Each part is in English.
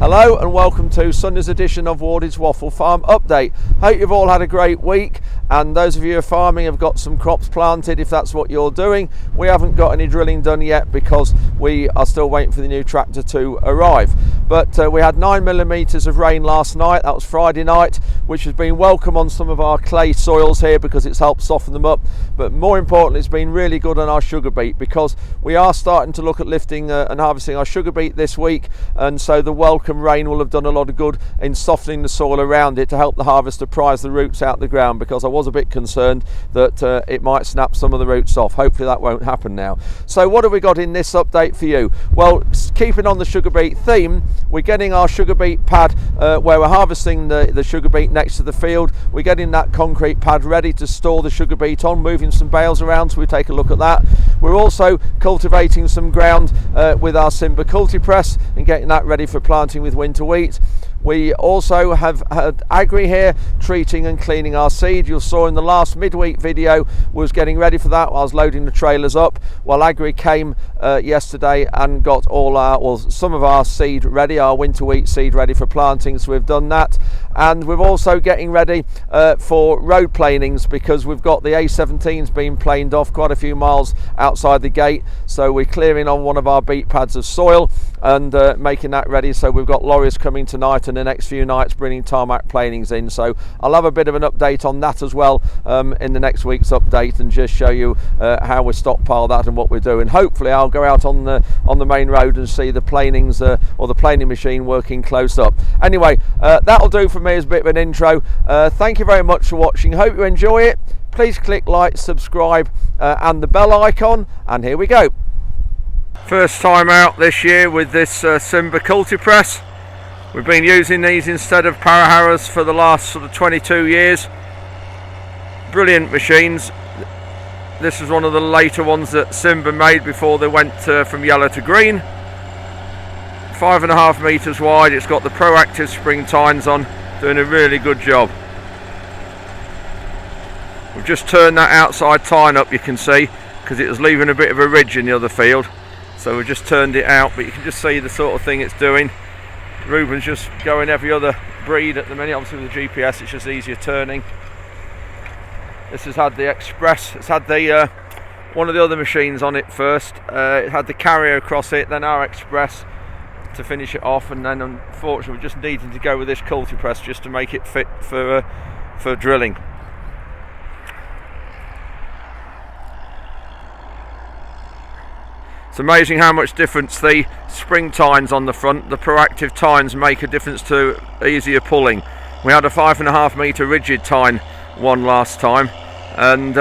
Hello and welcome to Sunday's edition of Ward's Waffle Farm Update. Hope you've all had a great week, and those of you who are farming have got some crops planted if that's what you're doing. We haven't got any drilling done yet because we are still waiting for the new tractor to arrive. But we had 9 millimetres of rain last night. That was Friday night, which has been welcome on some of our clay soils here because it's helped soften them up. But more importantly, it's been really good on our sugar beet because we are starting to look at lifting and harvesting our sugar beet this week, and so the welcome rain will have done a lot of good in softening the soil around it to help the harvester prise the roots out the ground, because I was a bit concerned that it might snap some of the roots off. Hopefully that won't happen now. So what have we got in this update for you? Well, keeping on the sugar beet theme, we're getting our sugar beet pad where we're harvesting the sugar beet next to the field. We're getting that concrete pad ready to store the sugar beet on, moving some bales around, so we take a look at that. We're also cultivating some ground with our Simba Culti-Press and getting that ready for planting with winter wheat. We also have had Agri here treating and cleaning our seed. You saw in the last midweek video was getting ready for that while I was loading the trailers up. Well, Agri came yesterday and got some of our seed ready, our winter wheat seed ready for planting, so we've done that. And we're also getting ready for road planings because we've got the A17s being planed off quite a few miles outside the gate, so we're clearing on one of our beet pads of soil and making that ready. So we've got lorries coming tonight and the next few nights bringing tarmac planings in, so I'll have a bit of an update on that as well in the next week's update, and just show you how we stockpile that and what we're doing. Hopefully I'll go out on the main road and see the planings or the planing machine working close up. Anyway, that'll do for me as a bit of an intro. Thank you very much for watching. Hope you enjoy it. Please click like, subscribe and the bell icon, and here we go. First time out this year with this Simba Culti-Press. We've been using these instead of Paraharas for the last sort of 22 years. Brilliant machines. This is one of the later ones that Simba made before they went from yellow to green. 5.5 metres wide. It's got the proactive spring tines on, doing a really good job. We've just turned that outside tine up, you can see, because it was leaving a bit of a ridge in the other field. So we just turned it out, but you can just see the sort of thing it's doing. Ruben's just going every other breed at the minute. Obviously with the GPS it's just easier turning. This has had the Express, it's had the one of the other machines on it first. It had the Carrier across it, then our Express to finish it off, and then unfortunately we're just needing to go with this Culti-Press just to make it fit for drilling. It's amazing how much difference the spring tines on the front, the proactive tines, make a difference to easier pulling. We had a 5.5 metre rigid tine one last time, and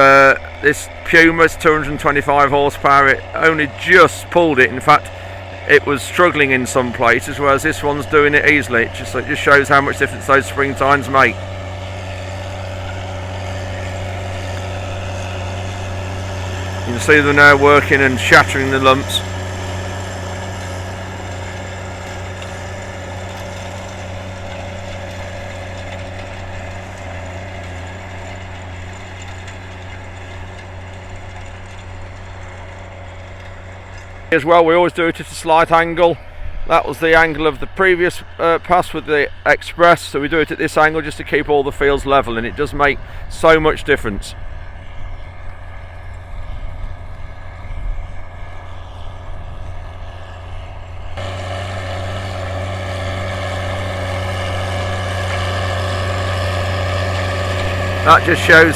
this Puma's 225 horsepower, it only just pulled it. In fact, it was struggling in some places, whereas this one's doing it easily. It just shows how much difference those spring tines make. You can see them now working and shattering the lumps. As well, we always do it at a slight angle. That was the angle of the previous pass with the Express, so we do it at this angle just to keep all the fields level, and it does make so much difference. That just shows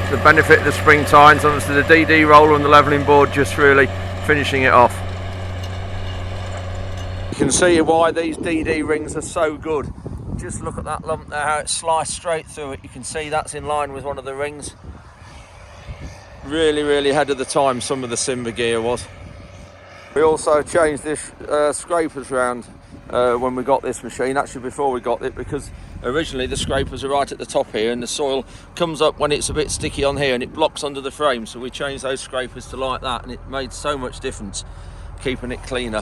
the benefit of the spring tines. Obviously the DD roller and the levelling board just really finishing it off. You can see why these DD rings are so good. Just look at that lump there, how it's sliced straight through it. You can see that's in line with one of the rings. Really ahead of the time some of the Simba gear was. We also changed this scrapers round when we got this machine, actually before we got it, because originally the scrapers are right at the top here and the soil comes up when it's a bit sticky on here and it blocks under the frame, so we changed those scrapers to like that, and it made so much difference keeping it cleaner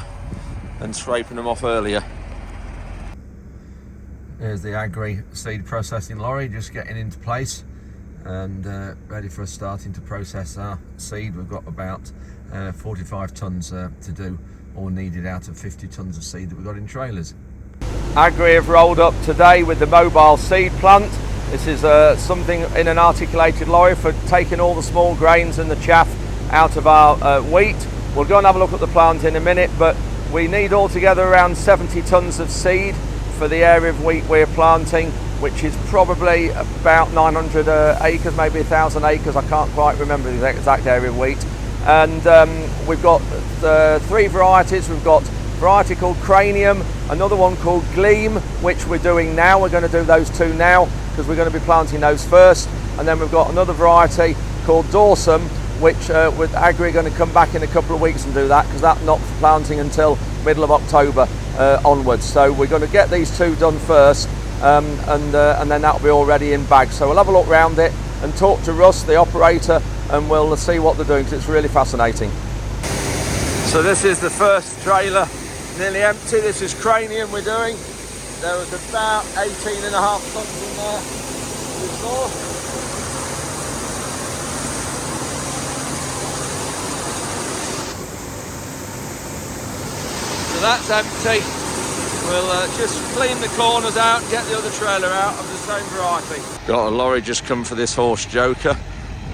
and scraping them off earlier. Here's the Agri seed processing lorry just getting into place and ready for us starting to process our seed. We've got about 45 tonnes to do, all needed out of 50 tonnes of seed that we've got in trailers. Agri have rolled up today with the mobile seed plant. This is something in an articulated lorry for taking all the small grains and the chaff out of our wheat. We'll go and have a look at the plant in a minute, but we need altogether around 70 tonnes of seed for the area of wheat we're planting, which is probably about 900 acres, maybe 1,000 acres. I can't quite remember the exact area of wheat. And we've got 3 varieties. We've got a variety called Cranium, another one called Gleam, which we're doing now. We're going to do those 2 now because we're going to be planting those first. And then we've got another variety called Dorsum, which with Agri are going to come back in a couple of weeks and do that, because that's not planting until middle of October onwards. So we're going to get these 2 done first, and then that'll be all ready in bags. So we'll have a look around it and talk to Russ, the operator, and we'll see what they're doing, because it's really fascinating. So this is the first trailer, nearly empty. This is Cranium we're doing. There was about 18.5 tons in there before. So that's empty. We'll just clean the corners out, get the other trailer out of the same variety. Got a lorry just come for this horse Joker.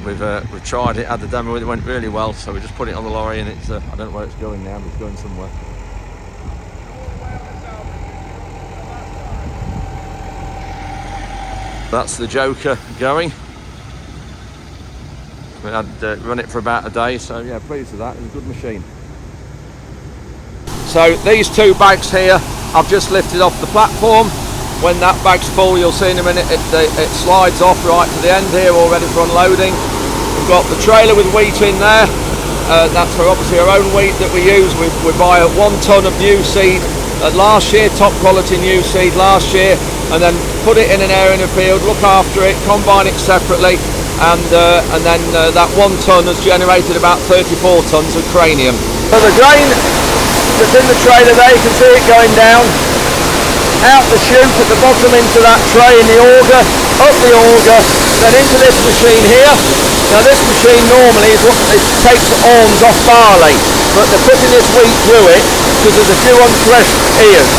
We've tried it, had the demo, it went really well, so we just put it on the lorry, and it's I don't know where it's going now, but it's going somewhere. That's the Joker going. We had run it for about a day, so yeah, pleased with that. It's a good machine. So these 2 bags here, I've just lifted off the platform. When that bag's full, you'll see in a minute, it slides off right to the end here, all ready for unloading. We've got the trailer with wheat in there. That's obviously our own wheat that we use. We buy 1 tonne of new seed last year, top quality new seed last year, and then put it in an area in the field, look after it, combine it separately, and then that 1 tonne has generated about 34 tonnes of Cranium. So the grain that's in the trailer there, you can see it going down out the chute at the bottom into that tray in the auger, up the auger, then into this machine here. Now this machine normally is what it takes awns off barley, but they're putting this wheat through it because there's a few unthreshed ears.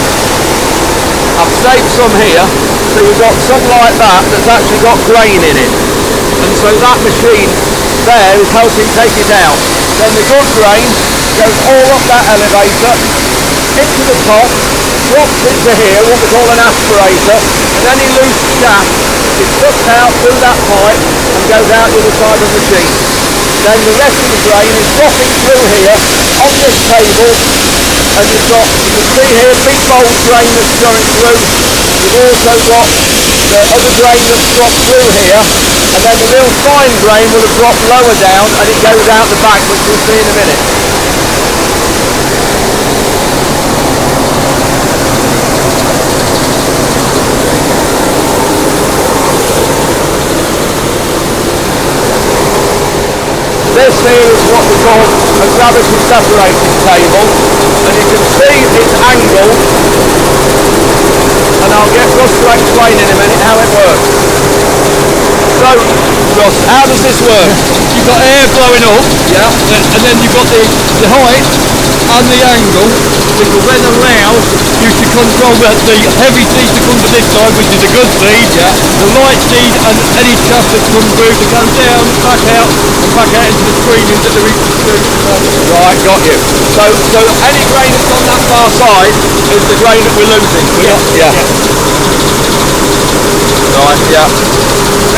I've saved some here, so we've got some like that that's actually got grain in it, and so that machine there is helping take it out. Then the good grain goes all up that elevator into the top, drops into here, what we call an aspirator, and any loose chaff is sucked out through that pipe and goes out the other side of the machine. Then the rest of the grain is dropping through here on this table, and you've got, you can see here, big bold grain that's going through. You've also got the other grain that's dropped through here, and then the real fine grain will have dropped lower down and it goes out the back, which we'll see in a minute. This here is what we call a gravity separating table, and you can see it's angled, and I'll get Russ to explain in a minute how it works. So, Russ, how does this work? You've got air blowing up, yeah, and then you've got the height and the angle, which will then allow you to control the heavy seed to come to this side, which is a good seed, yeah, the light seed and any chaff that comes through to go down, back out, and back out into the screening that there is. Right, got you. So any grain that's on that far side is the grain that we're losing. Yeah. Right, yeah.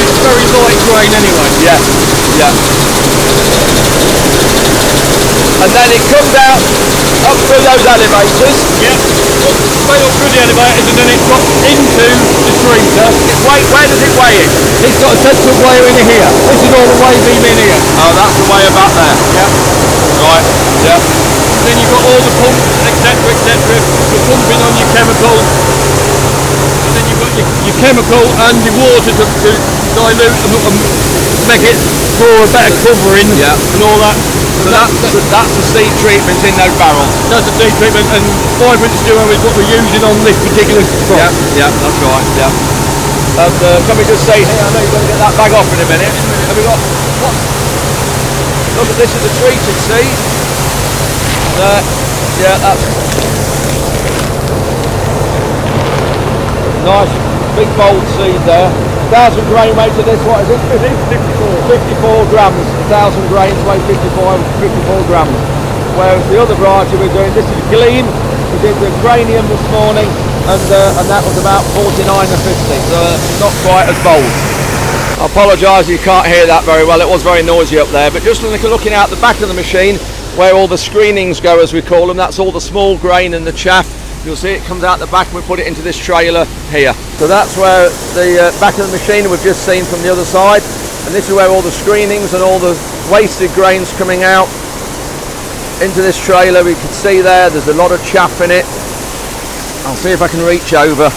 It's very light grain anyway. Yeah, yeah. And then it comes out up through those elevators. Yeah. Straight up through the elevators, and then it drops into the treater. Where does it weigh in? It's got a central weigher in here. This is all the weigh beam in here. Oh, that's the weigher back there. Yeah. Right, yeah. Then you've got all the pumps, etc., etc. You're pumping on your chemical. And then you've got your chemical and your water to dilute and make it for a better covering, yeah, and all that. So that's the seed treatment in those barrels. That's the seed treatment, and vibrant duo is what we're using on this particular crop. Yeah, that's right, yeah. And can we just say here, I know you're going to get that bag off in a minute. Have we got, what? Look at this is the treated seed. Yeah, that's... Nice big bold seed there. 1,000 grain weight to this, what is it? 54 grams. 1,000 grains weigh 54 grams. Whereas the other variety we're doing, this is Glean. We did the Cranium this morning, and that was about 49 or 50, so not quite as bold. I apologise you can't hear that very well, it was very noisy up there, but just looking out the back of the machine, where all the screenings go, as we call them, that's all the small grain and the chaff. You'll see it comes out the back and we put it into this trailer here. So that's where the back of the machine we've just seen from the other side, and this is where all the screenings and all the wasted grain's coming out into this trailer. We can see there's a lot of chaff in it. I'll see if I can reach over.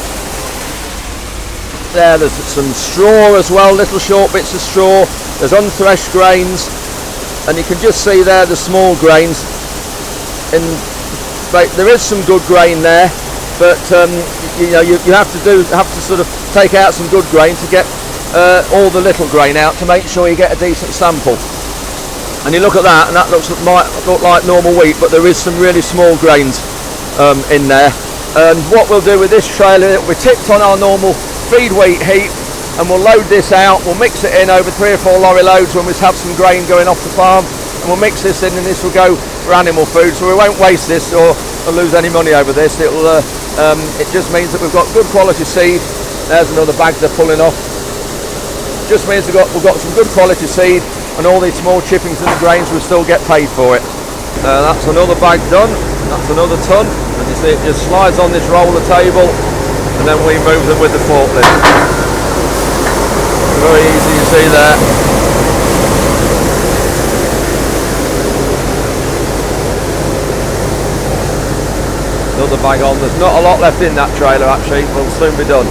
There's some straw as well, little short bits of straw. There's unthreshed grains, and you can just see there the small grains. There is some good grain there, but you have to sort of take out some good grain to get all the little grain out to make sure you get a decent sample. And you look at that, and that might look like normal wheat, but there is some really small grains in there. And what we'll do with this trailer, it'll be tipped on our normal feed wheat heap, and we'll load this out. We'll mix it in over 3 or 4 lorry loads when we have some grain going off the farm, and we'll mix this in, and this will go for animal food. So we won't waste this or lose any money over this. It just means that we've got good quality seed. There's another bag they're pulling off. Just means we've got some good quality seed, and all these small chippings in the grains we'll still get paid for it. That's another bag done. That's another ton, and you see it just slides on this roller table, and then we move them with the forklift. Very easy, you see there. Another bag on. There's not a lot left in that trailer actually, but it'll soon be done.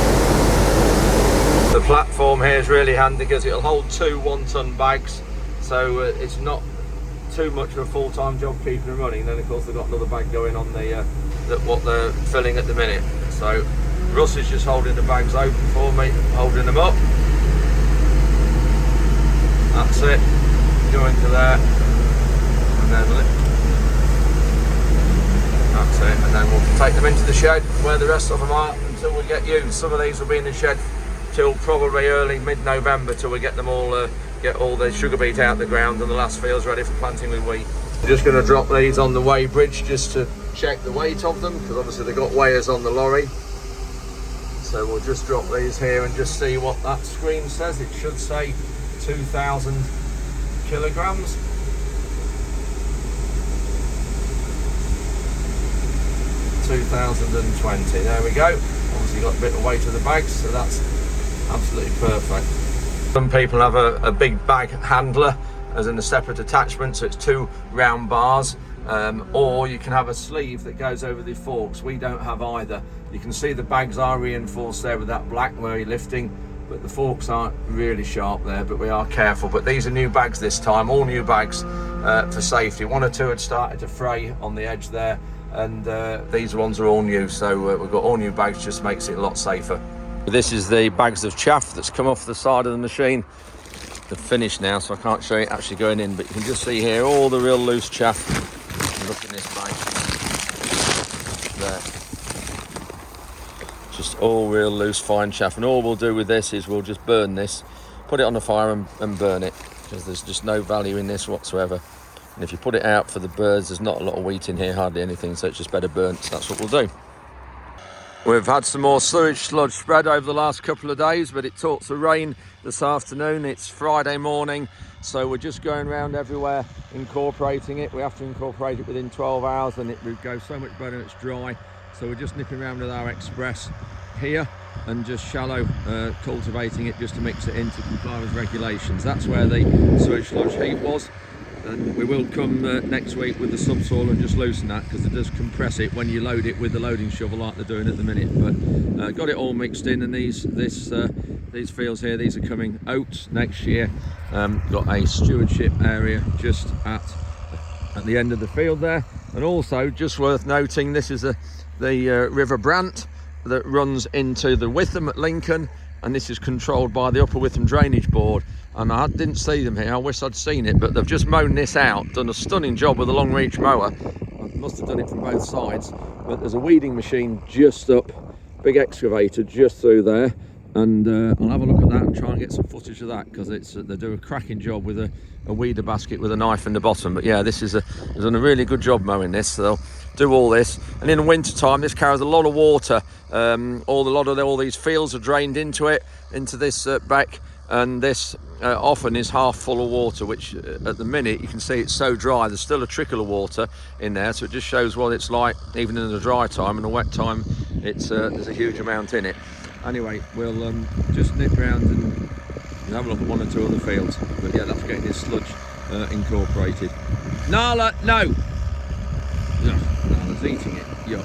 The platform here is really handy because it'll hold 2 1-ton bags, so it's not too much of a full-time job keeping them running. Then of course they've got another bag going on what they're filling at the minute. So Russ is just holding the bags open for me, holding them up. That's it. Go into there, and then that's it. And then we'll take them into the shed where the rest of them are until we get used. Some of these will be in the shed till probably early mid-November till we get them all. Get all the sugar beet out the ground and the last fields ready for planting with wheat. We're just going to drop these on the weigh bridge just to check the weight of them, because obviously they've got weighers on the lorry. So we'll just drop these here and just see what that screen says. It should say 2,000 kilograms. $2,020. There we go. Obviously got a bit of weight of the bags, so that's absolutely perfect. Some people have a big bag handler as in a separate attachment, so it's 2 round bars, or you can have a sleeve that goes over the forks. We don't have either. You can see the bags are reinforced there with that black where you're lifting, but the forks aren't really sharp there, but we are careful. But these are new bags this time, all new bags for safety. 1 or 2 had started to fray on the edge there, and these ones are all new, so we've got all new bags, just makes it a lot safer. This is the bags of chaff that's come off the side of the machine. They're finished now, so I can't show it actually going in, but you can just see here all the real loose chaff. Look in this bag. There. Just all real loose fine chaff, and all we'll do with this is we'll just burn this, put it on the fire and burn it, because there's just no value in this whatsoever. And if you put it out for the birds, there's not a lot of wheat in here, hardly anything, so it's just better burnt. So that's what we'll do. We've had some more sewage sludge spread over the last couple of days, but it taught to rain this afternoon. It's Friday morning, so we're just going around everywhere incorporating it. We have to incorporate it within 12 hours, and it would go so much better when it's dry. So we're just nipping around with our express here and just shallow cultivating it just to mix it in to comply with regulations. That's where the sewage sludge heap was. And we will come next week with the subsoil and just loosen that, because it does compress it when you load it with the loading shovel like they're doing at the minute. But got it all mixed in, and these fields here, these are coming oats next year. Got a stewardship area just at the end of the field there, and also just worth noting, this is the River Brant that runs into the Witham at Lincoln, and this is controlled by the Upper Witham Drainage Board. And I didn't see them here, I wish I'd seen it, but they've just mown this out, done a stunning job with a long reach mower. I must have done it from both sides, but there's a weeding machine just up big excavator just through there, and I'll have a look at that and try and get some footage of that, because they do a cracking job with a weeder basket with a knife in the bottom. But yeah, they've done a really good job mowing this. So they'll do all this, and in the winter time this carries a lot of water. All these fields are drained into this beck, and this often is half full of water, which at the minute you can see it's so dry. There's still a trickle of water in there, so it just shows what it's like even in the dry time. And the wet time, there's a huge amount in it. Anyway, we'll just nip round and have a look at one or two other fields. But yeah, that's getting this sludge incorporated. Nala, no! Ugh, Nala's eating it, yuck.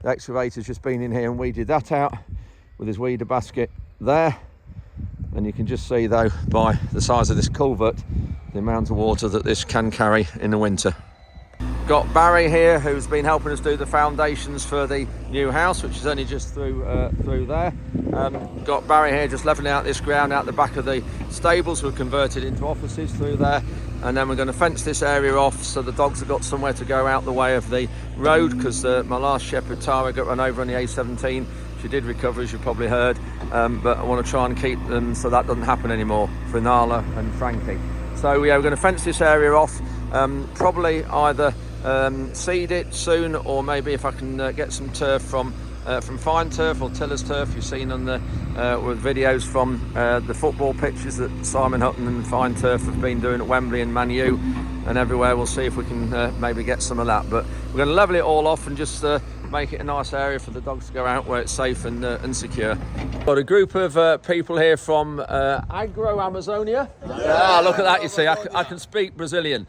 The excavator's just been in here and weeded that out with his weeder basket there. And you can just see though, by the size of this culvert, the amount of water that this can carry in the winter. Got Barry here, who's been helping us do the foundations for the new house, which is only just through there. Got Barry here just levelling out this ground out the back of the stables. We've converted into offices through there, and then we're going to fence this area off so the dogs have got somewhere to go out the way of the road, because my last shepherd Tara got run over on the A17. She did recover, as you probably heard, but I want to try and keep them so that doesn't happen anymore for Nala and Frankie. So yeah, we're going to fence this area off, probably either seed it soon, or maybe if I can get some turf from fine turf or tiller's turf. You've seen on the with videos from the football pitches that Simon Hutton and Fine Turf have been doing at Wembley and Man U and everywhere. We'll see if we can maybe get some of that, but we're going to level it all off and just make it a nice area for the dogs to go out where it's safe and secure. Got a group of people here from Agro Amazonia. Ah, look at that, you see, I can speak Brazilian.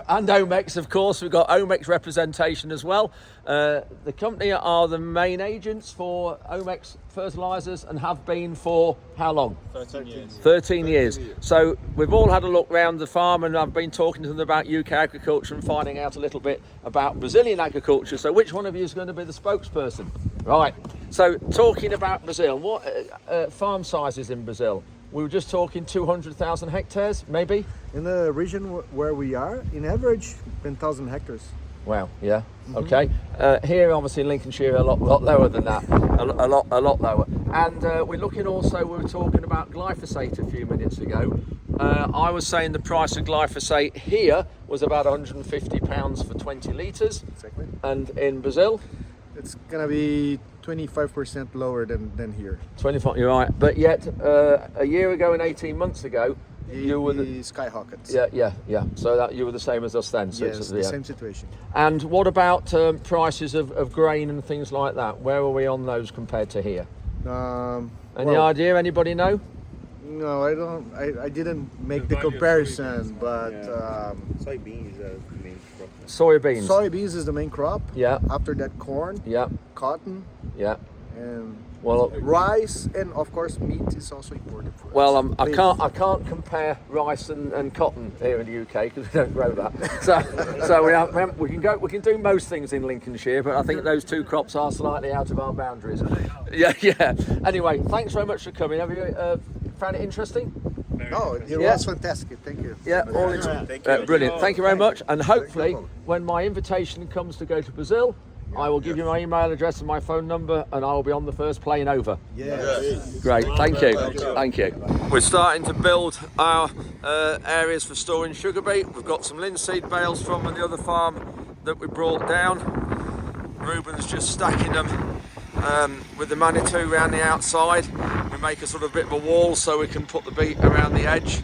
And Omex, of course. We've got Omex representation as well. The company are the main agents for Omex fertilisers and have been for how long? 13 years. 13 years. So we've all had a look round the farm, and I've been talking to them about UK agriculture and finding out a little bit about Brazilian agriculture. So which one of you is going to be the spokesperson? Right. So talking about Brazil, what farm sizes in Brazil? We were just talking 200,000 hectares, maybe? In the region where we are, in average, 10,000 hectares. Wow, yeah, okay. Here, obviously, in Lincolnshire, a lot lower than that, a lot lower. And we're looking also, we were talking about glyphosate a few minutes ago. I was saying the price of glyphosate here was about £150 for 20 litres. Exactly. And in Brazil? It's going to be 25% lower than here. 25, you're right. But yet, a year ago and 18 months ago, you were the skyrockets. Yeah. So that you were the same as us then. So yes, the same situation. And what about prices of grain and things like that? Where are we on those compared to here? Any idea? Anybody know? No, I don't. I didn't make the comparison, but soybeans is the main crop. Soybeans. Soybeans is the main crop. Yeah. After that, corn. Yeah. Cotton. Yeah. And rice, and of course meat is also important for us. Well, I can't compare rice and cotton here in the UK because we don't grow that. So we can do most things in Lincolnshire, but I think those two crops are slightly out of our boundaries. Yeah. Anyway, thanks very much for coming. Have you found it interesting? No, it was fantastic. Thank you. Yeah, brilliant. Thank you very much. And hopefully, when my invitation comes to go to Brazil, I will give you my email address and my phone number, and I will be on the first plane over. Yes. Great, thank you. We're starting to build our areas for storing sugar beet. We've got some linseed bales from the other farm that we brought down. Ruben's just stacking them with the Manitou around the outside. We make a sort of bit of a wall so we can put the beet around the edge.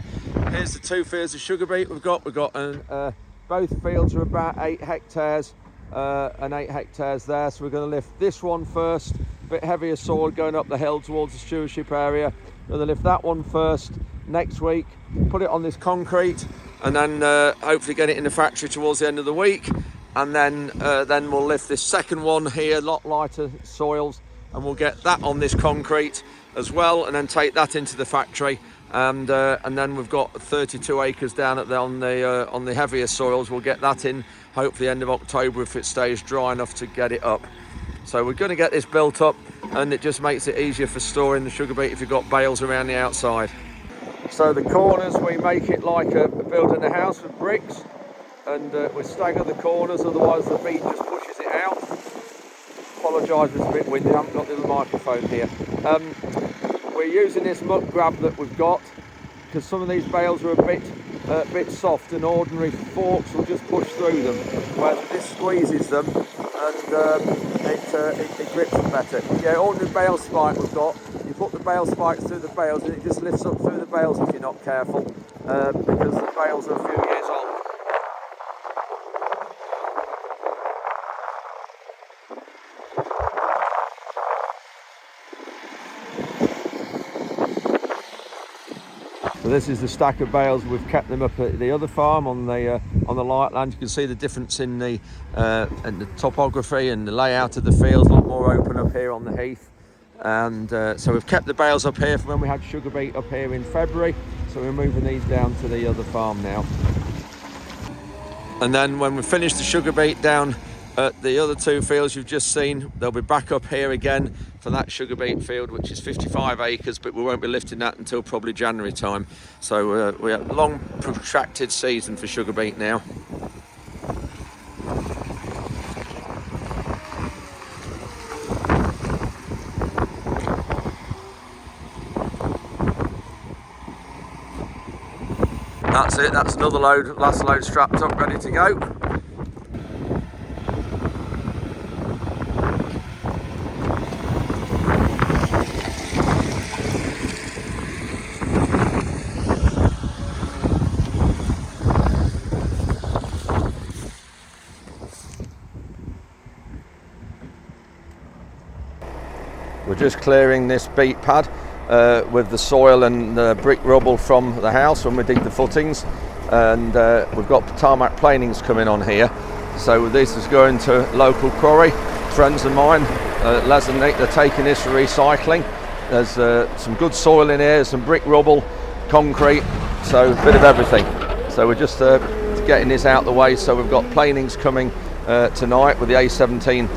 Here's the 2 fields of sugar beet we've got. Both fields are about 8 hectares. And 8 hectares there, so we're going to lift this one first, a bit heavier soil going up the hill towards the stewardship area. We're going to lift that one first next week, put it on this concrete, and then hopefully get it in the factory towards the end of the week, and then we'll lift this second one here, a lot lighter soils, and we'll get that on this concrete as well, and then take that into the factory. And then we've got 32 acres down on the heavier soils. We'll get that in hopefully end of October if it stays dry enough to get it up. So we're going to get this built up, and it just makes it easier for storing the sugar beet if you've got bales around the outside. So the corners, we make it like building a house with bricks, and we stagger the corners, otherwise the beet just pushes it out. apologise if it's a bit windy, I haven't got the other microphone here. We're using this muck grab that we've got because some of these bales are a bit soft and ordinary forks will just push through them, whereas this squeezes them and it grips them better. Yeah, ordinary bale spike we've got, you put the bale spikes through the bales and it just lifts up through the bales if you're not careful, because the bales are a few years old. So this is the stack of bales. We've kept them up at the other farm on the light land. You can see the difference in the topography and the layout of the fields. A lot more open up here on the heath. And so we've kept the bales up here from when we had sugar beet up here in February. So we're moving these down to the other farm now. And then when we finish the sugar beet down at the other two fields you've just seen, they'll be back up here again for that sugar beet field, which is 55 acres, but we won't be lifting that until probably January time. So we have a long protracted season for sugar beet now. That's it, that's another load, last load strapped up, ready to go. We're just clearing this beet pad with the soil and the brick rubble from the house when we dig the footings, and we've got tarmac planings coming on here. So this is going to local quarry, friends of mine, Les and Nick. They're taking this for recycling. There's some good soil in here, some brick rubble, concrete, so a bit of everything. So we're just getting this out the way. So we've got planings coming tonight with the A17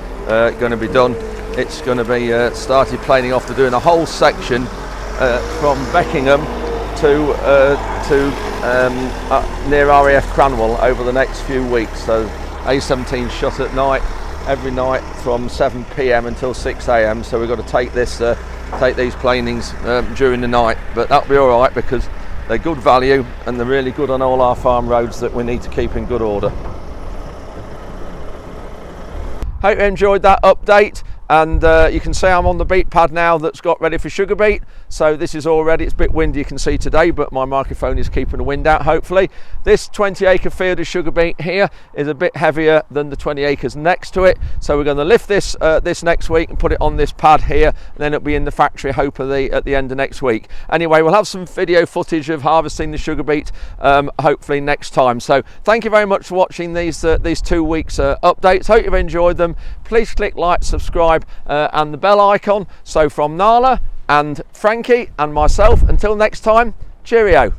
going to be done. It's going to be started planing off to doing a whole section from Beckingham to near RAF Cranwell over the next few weeks. So A17 shut at night, every night from 7 PM until 6 AM. So we've got to take these planings during the night, but that'll be all right because they're good value and they're really good on all our farm roads that we need to keep in good order. Hope you enjoyed that update. And you can see I'm on the beet pad now that's got ready for sugar beet. So this is all ready. It's a bit windy, you can see today, but my microphone is keeping the wind out, hopefully. This 20-acre field of sugar beet here is a bit heavier than the 20 acres next to it. So we're going to lift this this next week and put it on this pad here. And then it'll be in the factory, hopefully, at the end of next week. Anyway, we'll have some video footage of harvesting the sugar beet, hopefully next time. So thank you very much for watching these 2 weeks updates. Hope you've enjoyed them. Please click like, subscribe, and the bell icon. So from Nala and Frankie and myself, until next time, cheerio.